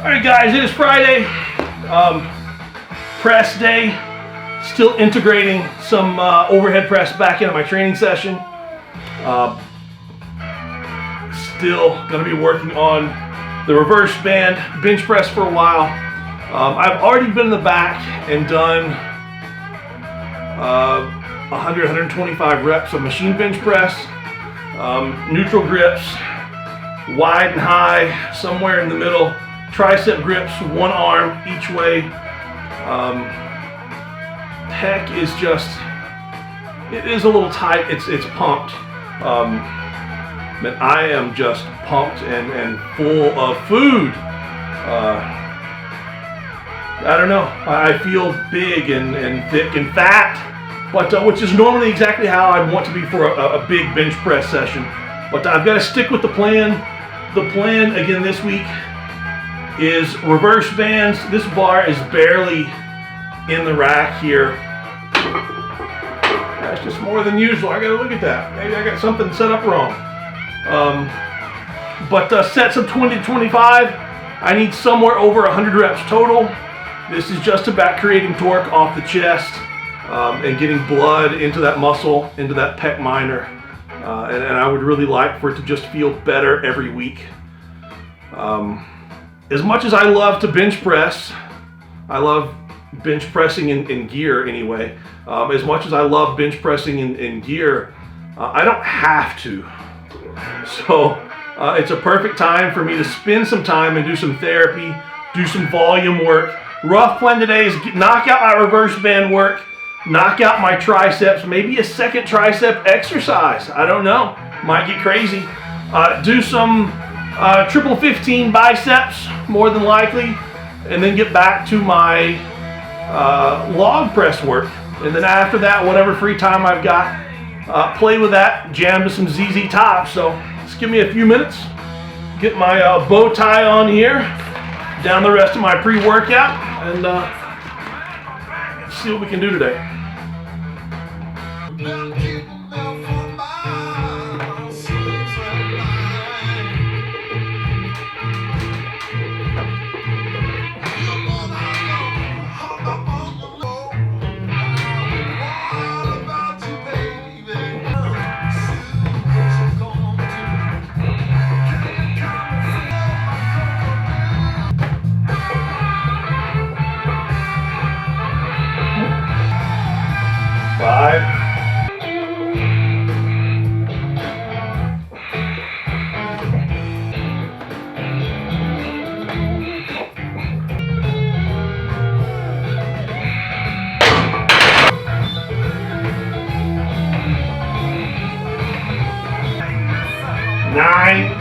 Alright guys, it is Friday, press day. Still integrating some overhead press back into my training session. Still going to be working on the reverse band bench press for a while. I've already been in the back and done 100, 125 reps of machine bench press, neutral grips, wide and high, somewhere in the middle, tricep grips, one arm each way. Pec is just, it is a little tight, it's pumped. But I am just pumped and full of food. I don't know, I feel big and thick and fat, but which is normally exactly how I want to be for a big bench press session. But I've got to stick with the plan. The plan again this week is reverse bands. This bar is barely in the rack here. That's just more than usual. I gotta look at that. Maybe I got something set up wrong. But sets of 20 to 25, I need somewhere over 100 reps total. This is just about creating torque off the chest and getting blood into that muscle, into that pec minor. And I would really like for it to just feel better every week. As much as I love to bench press, I love bench pressing in gear anyway. As much as I love bench pressing in gear, I don't have to. So it's a perfect time for me to spend some time and do some therapy, do some volume work. Rough plan today is knock out my reverse band work, knock out my triceps, maybe a second tricep exercise. I don't know, might get crazy. Do some triple 15 biceps, more than likely, and then get back to my log press work. And then after that, whatever free time I've got, play with that, jam to some ZZ Top. So just give me a few minutes, get my bow tie on here, down the rest of my pre-workout, and see what we can do today. Five. Nine.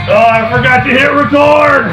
'I forgot to hit record.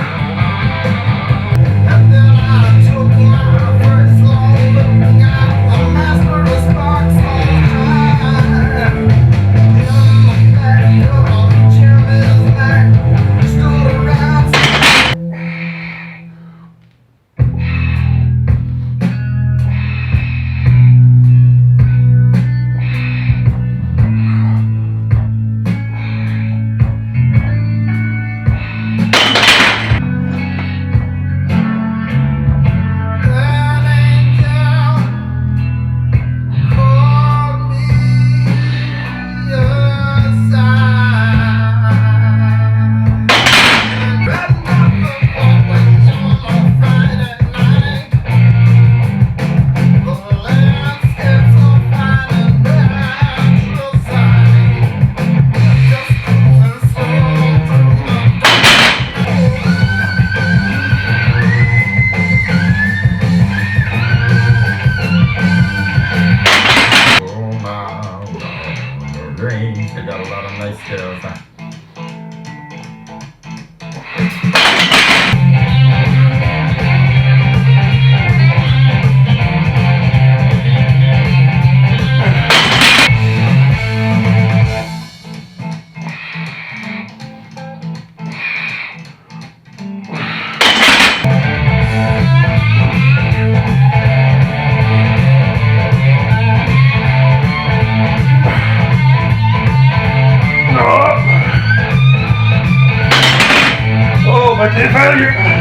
green. They got a lot of nice scales. Huh? Oh, my teeth failure.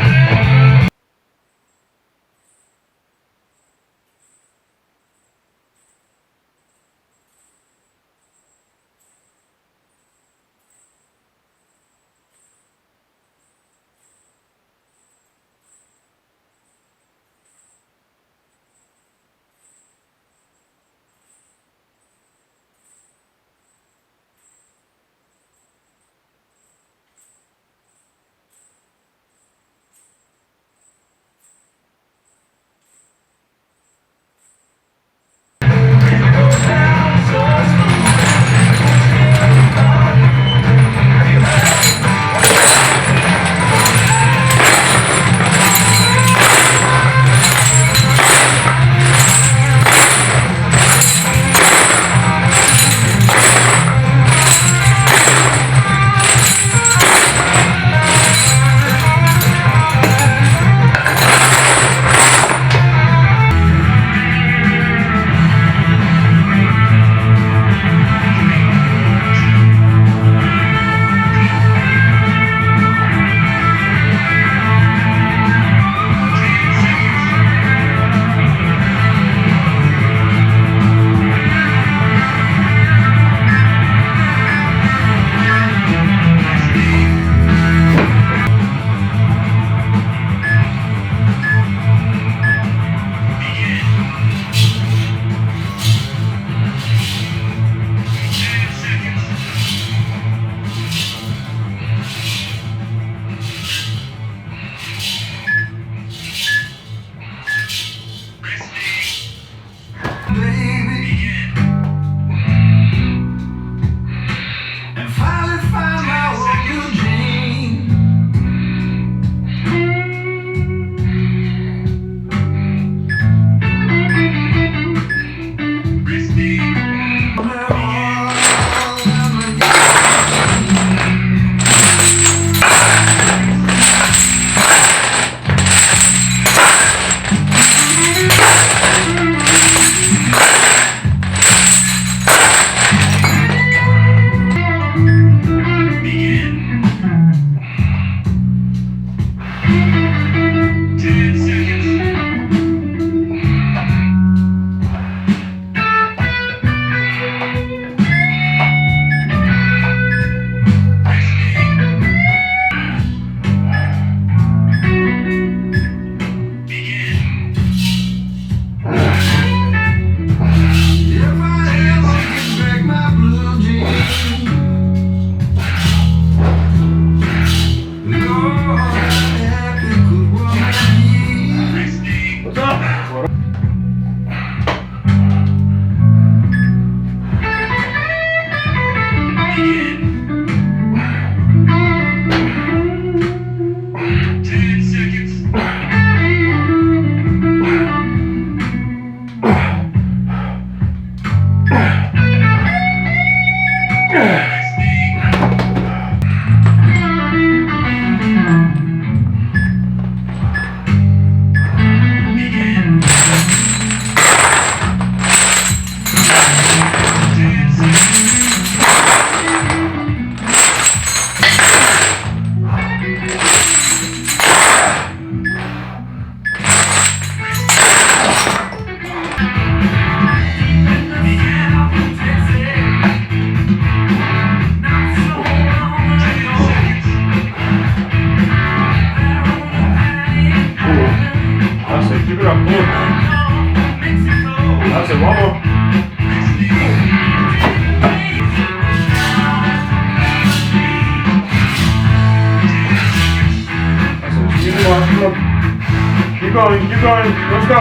Keep going, keep going. Let's go.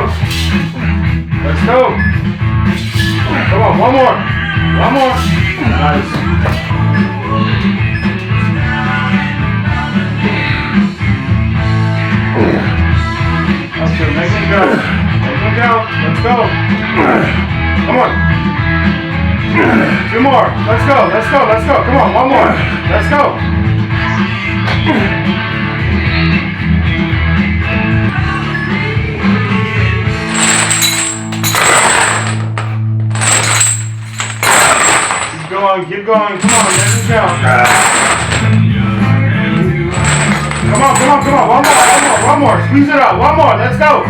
Let's go. Come on, one more. One more. Nice. That's good. Make it go. Make it go. Let's go. Come on. Two more. Let's go. Let's go. Let's go. Come on. One more. Let's go. Keep going, come on, let it count. Come on, come on, come on, one more, squeeze it out, one more, let's go.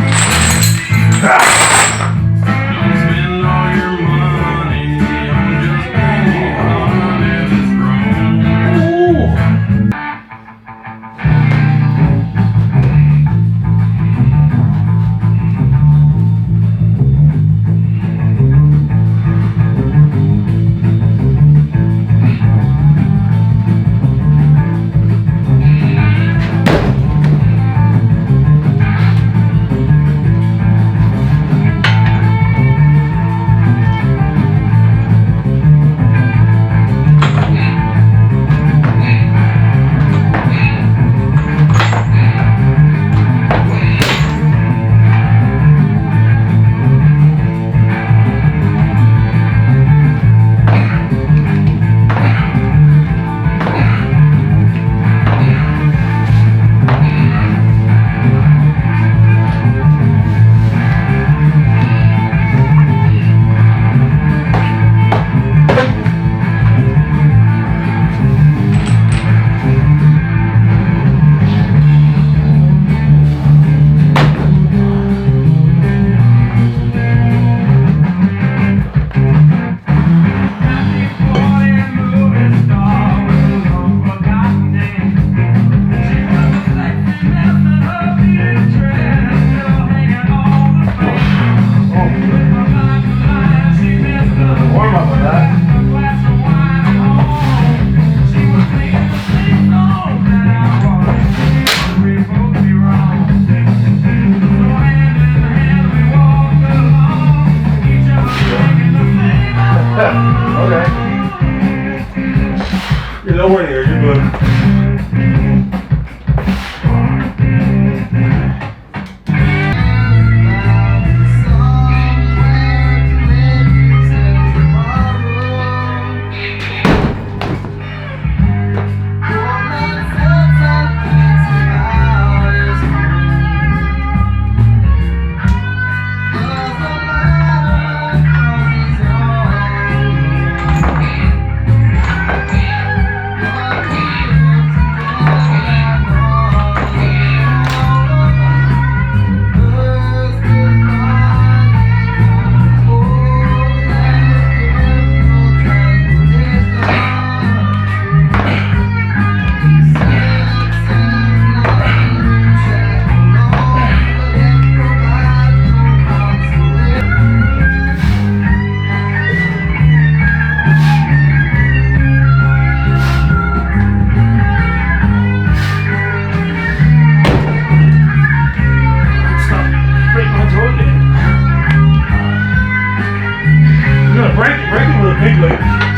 You're nowhere near, you're good.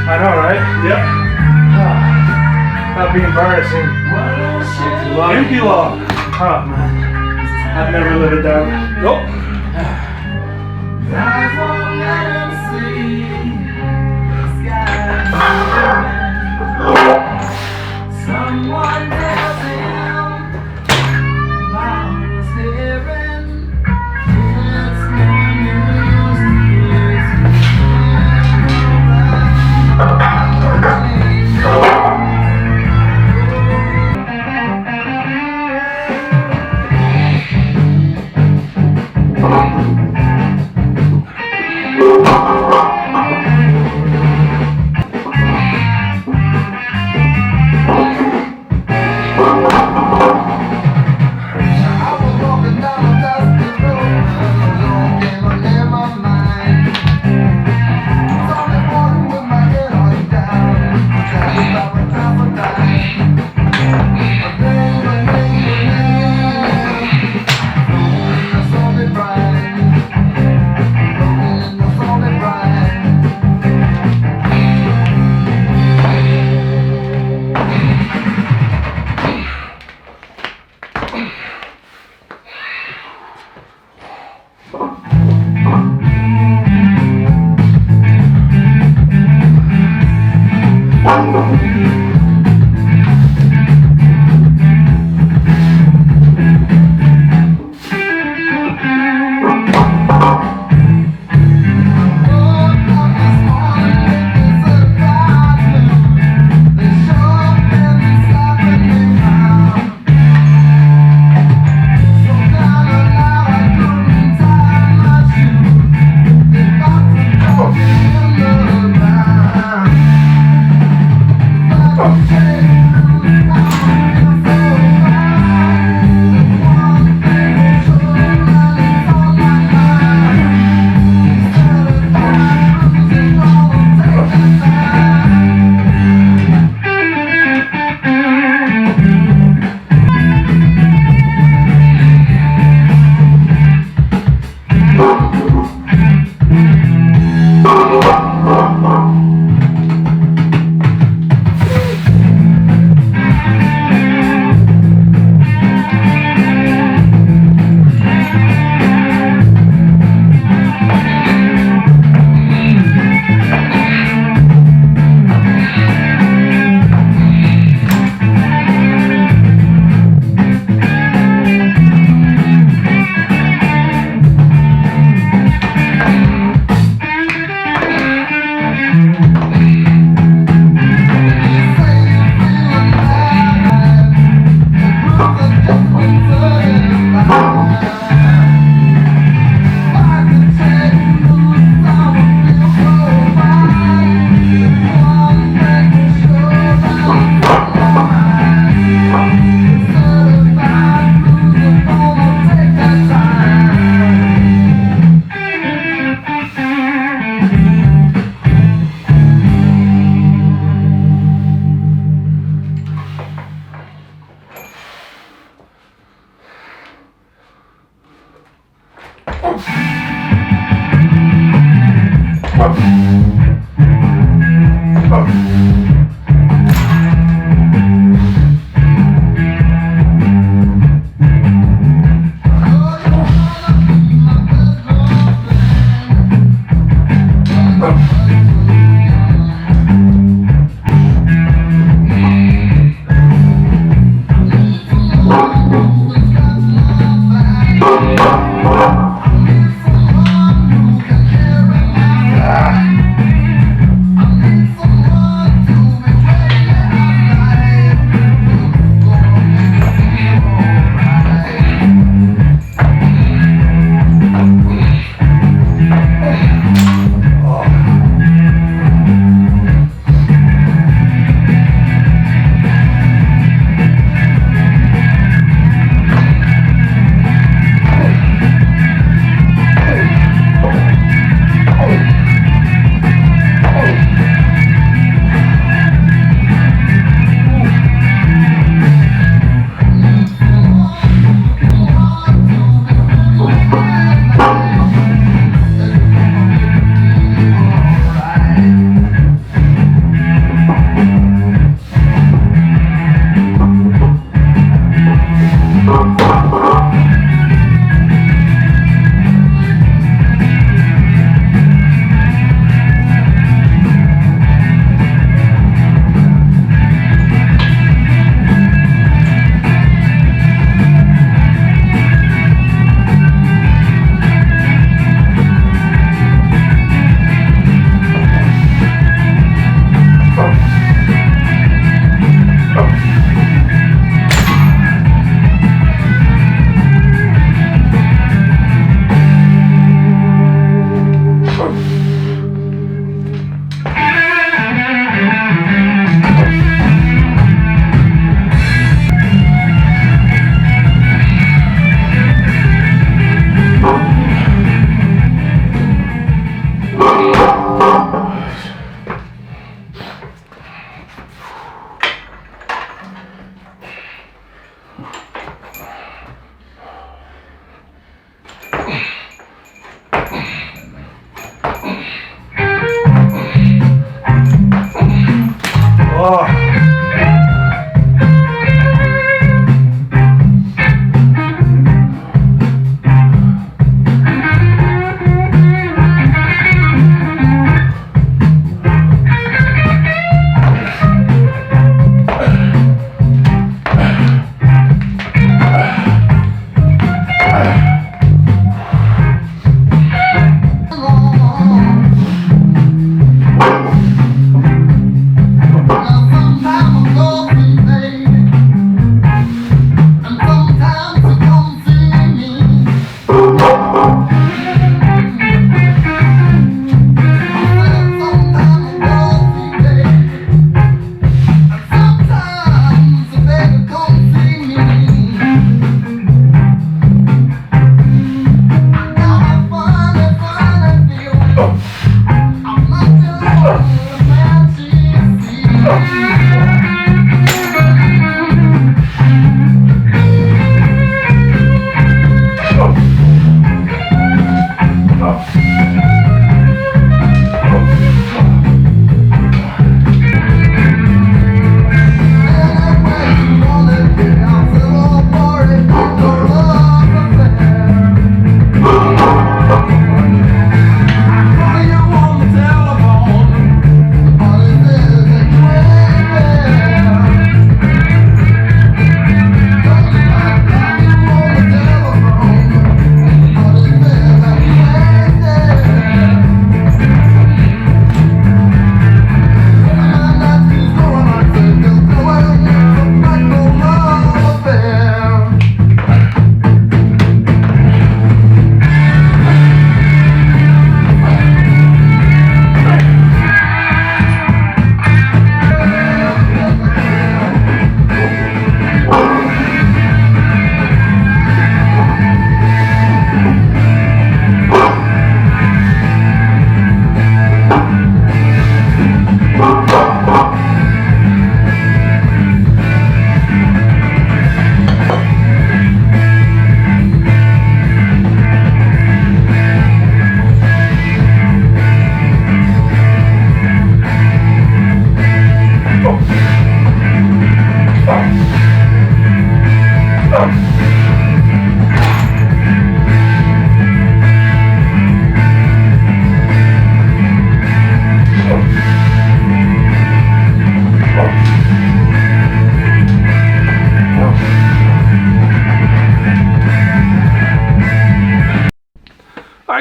I know, right? Yep. That'd be embarrassing. Empty log. Oh man, I'd never live it down. Nope. Someone tells him about his hearing. It's no use to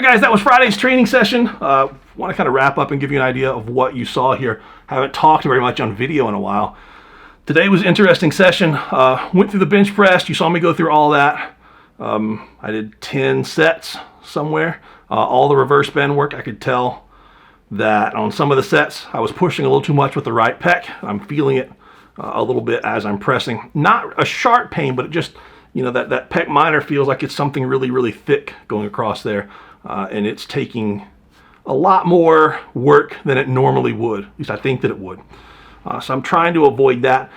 right, guys, that was Friday's training session. Want to kind of wrap up and give you an idea of what you saw here. Haven't talked very much on video in a while. Today was an interesting session. Went through the bench press. You saw me go through all that. I did 10 sets somewhere. All the reverse bend work. I could tell that on some of the sets I was pushing a little too much with the right pec. I'm feeling it a little bit as I'm pressing. Not a sharp pain, but it just, you know, that pec minor feels like it's something really, really thick going across there. And it's taking a lot more work than it normally would. At least I think that it would. So I'm trying to avoid that.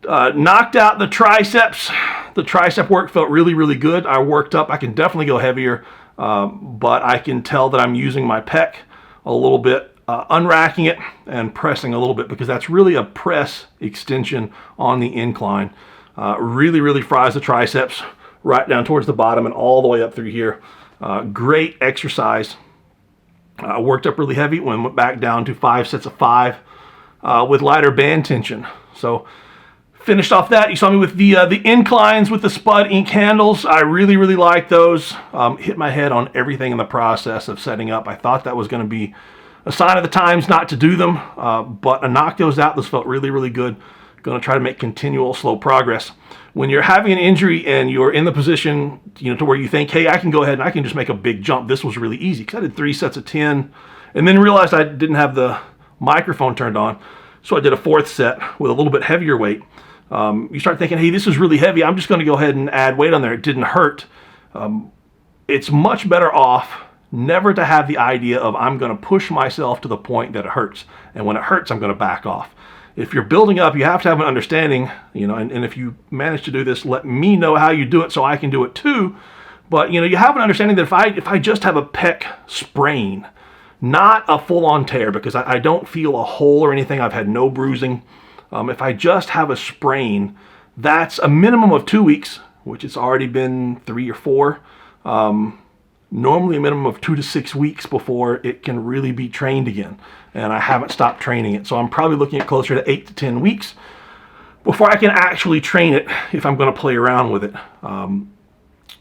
Knocked out the triceps. The tricep work felt really, really good. I worked up. I can definitely go heavier, but I can tell that I'm using my pec a little bit, unracking it and pressing a little bit, because that's really a press extension on the incline. Really, really fries the triceps right down towards the bottom and all the way up through here. Great exercise. I worked up really heavy and went back down to 5 sets of 5 with lighter band tension. So finished off that. You saw me with the inclines with the Spud ink handles. I really, really like those. Hit my head on everything in the process of setting up. I thought that was going to be a sign of the times not to do them, but I knocked those out. Those felt really, really good. Going to try to make continual slow progress. When you're having an injury and you're in the position, you know, to where you think, hey, I can go ahead and I can just make a big jump. This was really easy because I did 3 sets of 10 and then realized I didn't have the microphone turned on. So I did a 4th set with a little bit heavier weight. You start thinking, hey, this is really heavy. I'm just going to go ahead and add weight on there. It didn't hurt. It's much better off never to have the idea of I'm going to push myself to the point that it hurts. And when it hurts, I'm going to back off. If you're building up, you have to have an understanding, you know, and if you manage to do this, let me know how you do it so I can do it too. But, you know, you have an understanding that if I just have a pec sprain, not a full-on tear, because I don't feel a hole or anything. I've had no bruising. If I just have a sprain, that's a minimum of 2 weeks, which it's already been 3 or 4. Normally a minimum of 2 to 6 weeks before it can really be trained again. And I haven't stopped training it. So I'm probably looking at closer to 8 to 10 weeks before I can actually train it if I'm going to play around with it.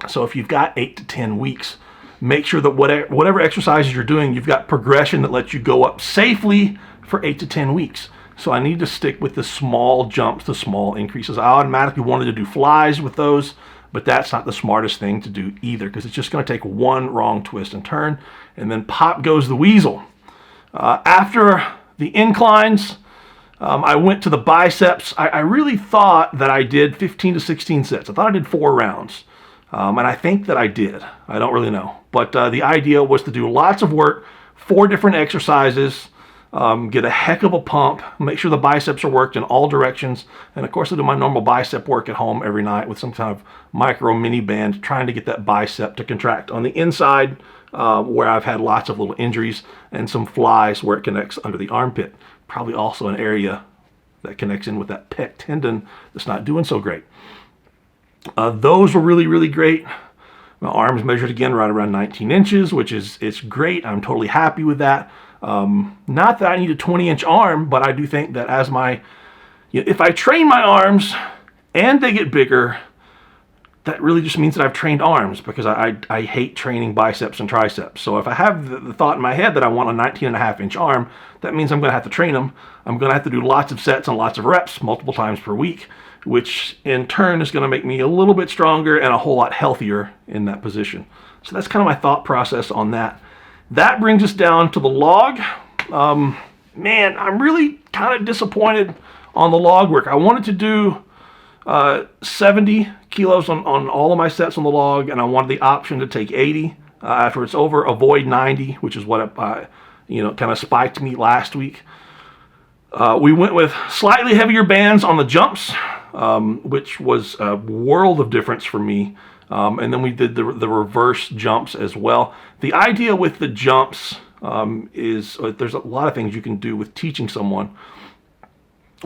So if you've got 8 to 10 weeks, make sure that whatever exercises you're doing, you've got progression that lets you go up safely for 8 to 10 weeks. So I need to stick with the small jumps, the small increases. I automatically wanted to do flies with those, but that's not the smartest thing to do either, because it's just going to take one wrong twist and turn, and then pop goes the weasel. After the inclines, I went to the biceps. I really thought that I did 15 to 16 sets. I thought I did 4 rounds, and I think that I did. I don't really know. But the idea was to do lots of work, 4 different exercises, get a heck of a pump, make sure the biceps are worked in all directions, and of course I do my normal bicep work at home every night with some kind of micro mini band, trying to get that bicep to contract on the inside where I've had lots of little injuries, and some flies where it connects under the armpit. Probably also an area that connects in with that pec tendon that's not doing so great. Those were really, really great. My arms measured again right around 19 inches, which it's great. I'm totally happy with that. Not that I need a 20-inch arm, but I do think that as if I train my arms and they get bigger, that really just means that I've trained arms, because I hate training biceps and triceps. So if I have the thought in my head that I want a 19.5-inch arm, that means I'm going to have to train them. I'm going to have to do lots of sets and lots of reps multiple times per week, which in turn is going to make me a little bit stronger and a whole lot healthier in that position. So that's kind of my thought process on that. That brings us down to the log. Man, I'm really kind of disappointed on the log work. I wanted to do 70 kilos on all of my sets on the log, and I wanted the option to take 80 after it's over, avoid 90, which is what kind of spiked me last week. We went with slightly heavier bands on the jumps, which was a world of difference for me. And then we did the reverse jumps as well. The idea with the jumps is there's a lot of things you can do with teaching someone.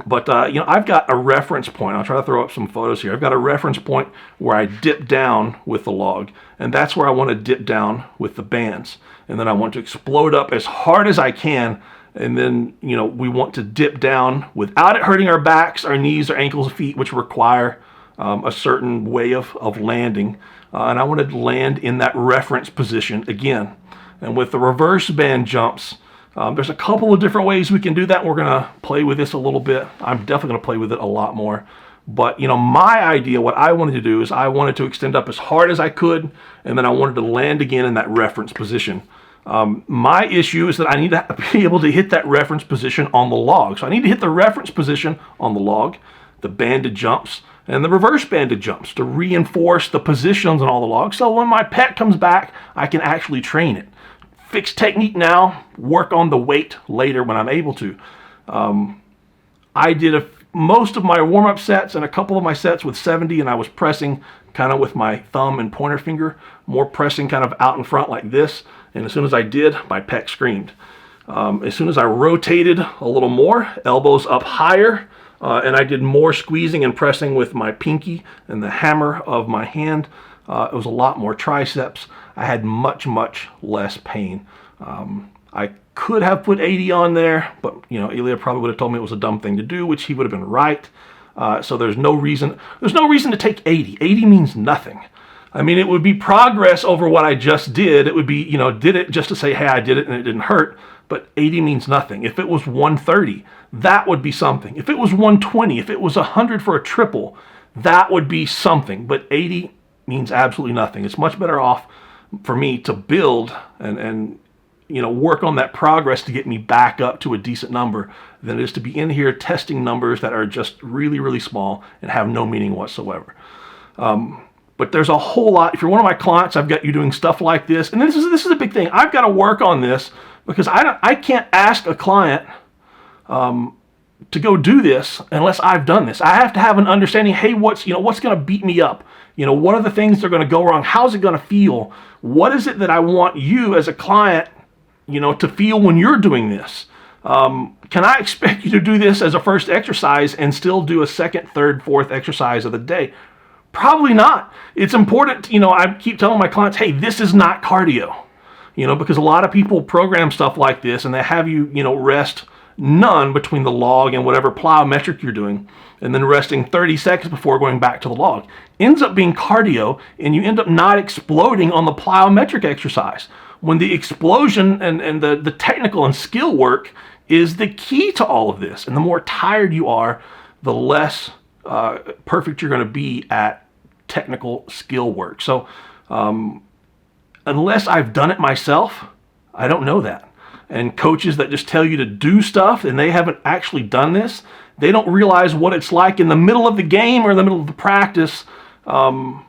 But, I've got a reference point. I'll try to throw up some photos here. I've got a reference point where I dip down with the log, and that's where I want to dip down with the bands. And then I want to explode up as hard as I can, and then, we want to dip down without it hurting our backs, our knees, our ankles, feet, which require a certain way of landing. And I wanted to land in that reference position again. And with the reverse band jumps, there's a couple of different ways we can do that. We're going to play with this a little bit. I'm definitely going to play with it a lot more. But, my idea, what I wanted to do is I wanted to extend up as hard as I could, and then I wanted to land again in that reference position. My issue is that I need to be able to hit that reference position on the log. So I need to hit the reference position on the log, the banded jumps, and the reverse banded jumps to reinforce the positions on all the logs. So when my pet comes back, I can actually train it. Fix technique now, work on the weight later when I'm able to. I did most of my warm-up sets and a couple of my sets with 70, and I was pressing kind of with my thumb and pointer finger, more pressing kind of out in front like this. And as soon as I did, my pec screamed. As soon as I rotated a little more, elbows up higher, and I did more squeezing and pressing with my pinky and the hammer of my hand, it was a lot more triceps. I had much, much less pain. I could have put 80 on there, but Ilya probably would have told me it was a dumb thing to do, which he would have been right. So there's no reason to take 80. 80 means nothing. I mean, it would be progress over what I just did. It would be, did it just to say, hey, I did it and it didn't hurt. But 80 means nothing. If it was 130, that would be something. If it was 120, if it was 100 for a triple, that would be something. But 80 means absolutely nothing. It's much better off for me to build and work on that progress to get me back up to a decent number than it is to be in here testing numbers that are just really, really small and have no meaning whatsoever. But there's a whole lot. If you're one of my clients, I've got you doing stuff like this. And this is a big thing. I've got to work on this because I can't ask a client to go do this unless I've done this. I have to have an understanding, hey, what's going to beat me up? What are the things that are going to go wrong? How's it going to feel? What is it that I want you as a client, to feel when you're doing this? Can I expect you to do this as a first exercise and still do a second, third, fourth exercise of the day? Probably not. It's important, I keep telling my clients, hey, this is not cardio, because a lot of people program stuff like this and they have you, rest none between the log and whatever plyometric you're doing, and then resting 30 seconds before going back to the log. Ends up being cardio, and you end up not exploding on the plyometric exercise, when the explosion and the technical and skill work is the key to all of this. And the more tired you are, the less perfect you're going to be at technical skill work. So unless I've done it myself, I don't know that. And coaches that just tell you to do stuff and they haven't actually done this, they don't realize what it's like in the middle of the game or in the middle of the practice, to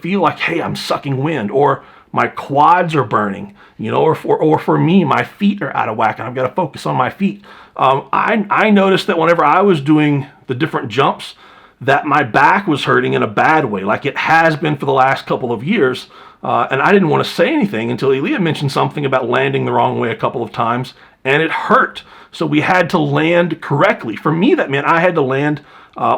feel like, hey, I'm sucking wind, or my quads are burning, or for me, my feet are out of whack and I've got to focus on my feet. I noticed that whenever I was doing the different jumps, that my back was hurting in a bad way, like it has been for the last couple of years. And I didn't want to say anything until Ilya mentioned something about landing the wrong way a couple of times, and it hurt. So we had to land correctly. For me, that meant I had to land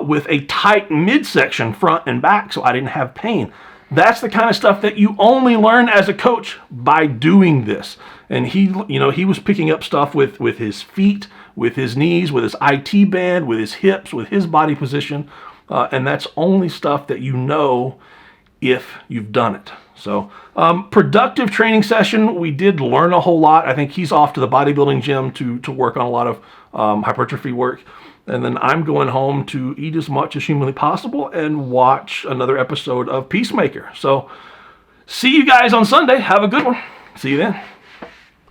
with a tight midsection front and back so I didn't have pain. That's the kind of stuff that you only learn as a coach by doing this. And he was picking up stuff with his feet, with his knees, with his IT band, with his hips, with his body position. And that's only stuff that you know if you've done it. So productive training session. We did learn a whole lot. I think he's off to the bodybuilding gym to work on a lot of hypertrophy work. And then I'm going home to eat as much as humanly possible and watch another episode of Peacemaker. So see you guys on Sunday. Have a good one. See you then.